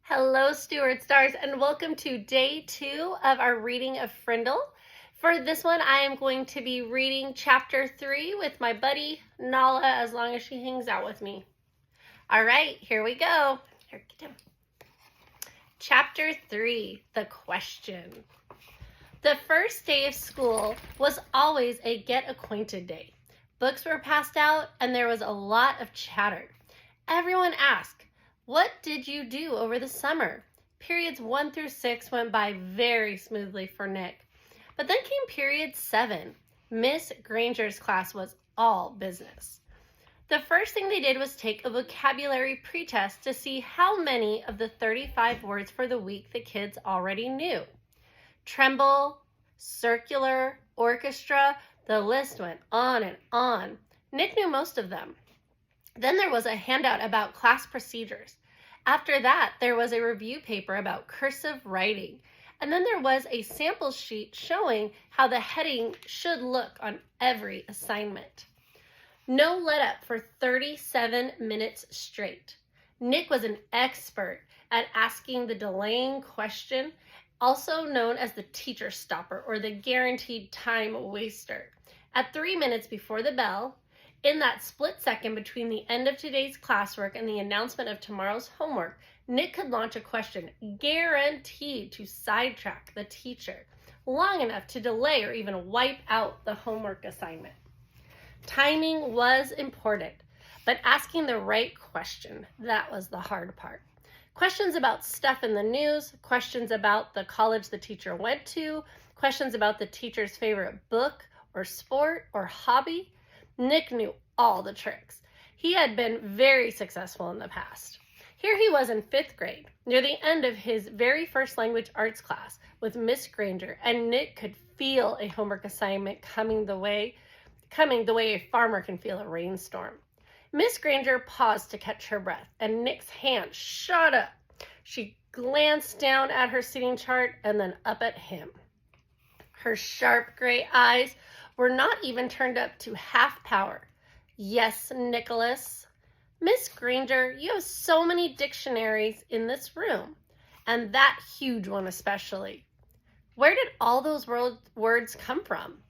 Hello, Stewart Stars, and welcome to day 2 of our reading of Frindle. For this one, I am going to be reading chapter 3 with my buddy Nala as long as she hangs out with me. All right, here we go. Here, get down. Chapter 3, The Question. The first day of school was always a get acquainted day. Books were passed out, and there was a lot of chatter. Everyone asked, "What did you do over the summer?" Periods 1 through 6 went by very smoothly for Nick. But then came period 7. Miss Granger's class was all business. The first thing they did was take a vocabulary pretest to see how many of the 35 words for the week the kids already knew. Tremble, circular, orchestra, the list went on and on. Nick knew most of them. Then there was a handout about class procedures. After that, there was a review paper about cursive writing. And then there was a sample sheet showing how the heading should look on every assignment. No let up for 37 minutes straight. Nick was an expert at asking the delaying question, also known as the teacher stopper or the guaranteed time waster. At 3 minutes before the bell, in that split second between the end of today's classwork and the announcement of tomorrow's homework, Nick could launch a question guaranteed to sidetrack the teacher long enough to delay or even wipe out the homework assignment. Timing was important, but asking the right question, that was the hard part. Questions about stuff in the news, questions about the college the teacher went to, questions about the teacher's favorite book or sport or hobby. Nick knew all the tricks. He had been very successful in the past. Here he was in 5th grade, near the end of his very first language arts class with Miss Granger, and Nick could feel a homework assignment coming the way a farmer can feel a rainstorm. Miss Granger paused to catch her breath, and Nick's hand shot up. She glanced down at her seating chart and then up at him. Her sharp gray eyes were not even turned up to half power. "Yes, Nicholas." "Miss Granger, you have so many dictionaries in this room, and that huge one especially. Where did all those words come from?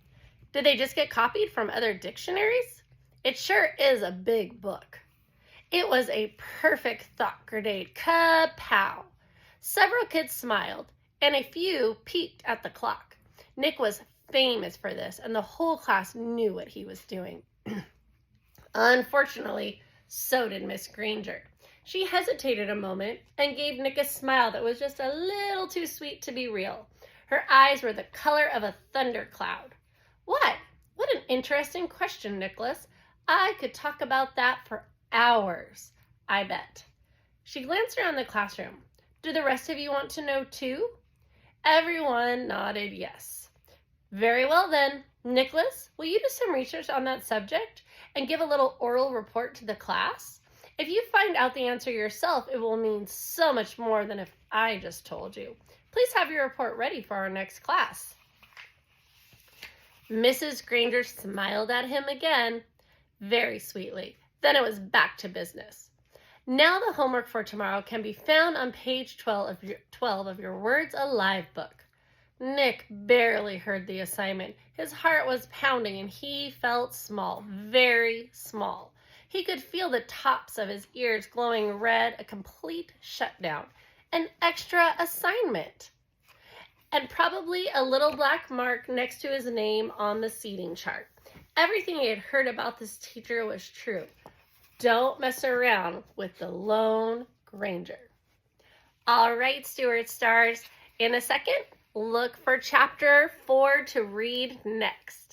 Did they just get copied from other dictionaries? It sure is a big book." It was a perfect thought grenade. Kapow! Several kids smiled, and a few peeked at the clock. Nick was famous for this, and the whole class knew what he was doing. Unfortunately, so did Miss Granger. She hesitated a moment and gave Nick a smile that was just a little too sweet to be real. Her eyes were the color of a thundercloud. What an interesting question, Nicholas. I could talk about that for hours, I bet." She glanced around the classroom. "Do the rest of you want to know too?" Everyone nodded yes. "Very well then. Nicholas, will you do some research on that subject and give a little oral report to the class? If you find out the answer yourself, it will mean so much more than if I just told you. Please have your report ready for our next class." Mrs. Granger smiled at him again, very sweetly. Then it was back to business. "Now the homework for tomorrow can be found on page 12 of your Words Alive book." Nick barely heard the assignment. His heart was pounding and he felt small, very small. He could feel the tops of his ears glowing red, a complete shutdown, an extra assignment, and probably a little black mark next to his name on the seating chart. Everything he had heard about this teacher was true. Don't mess around with the lone Granger. All right, Stewart Stars. In a second, look for chapter 4 to read next.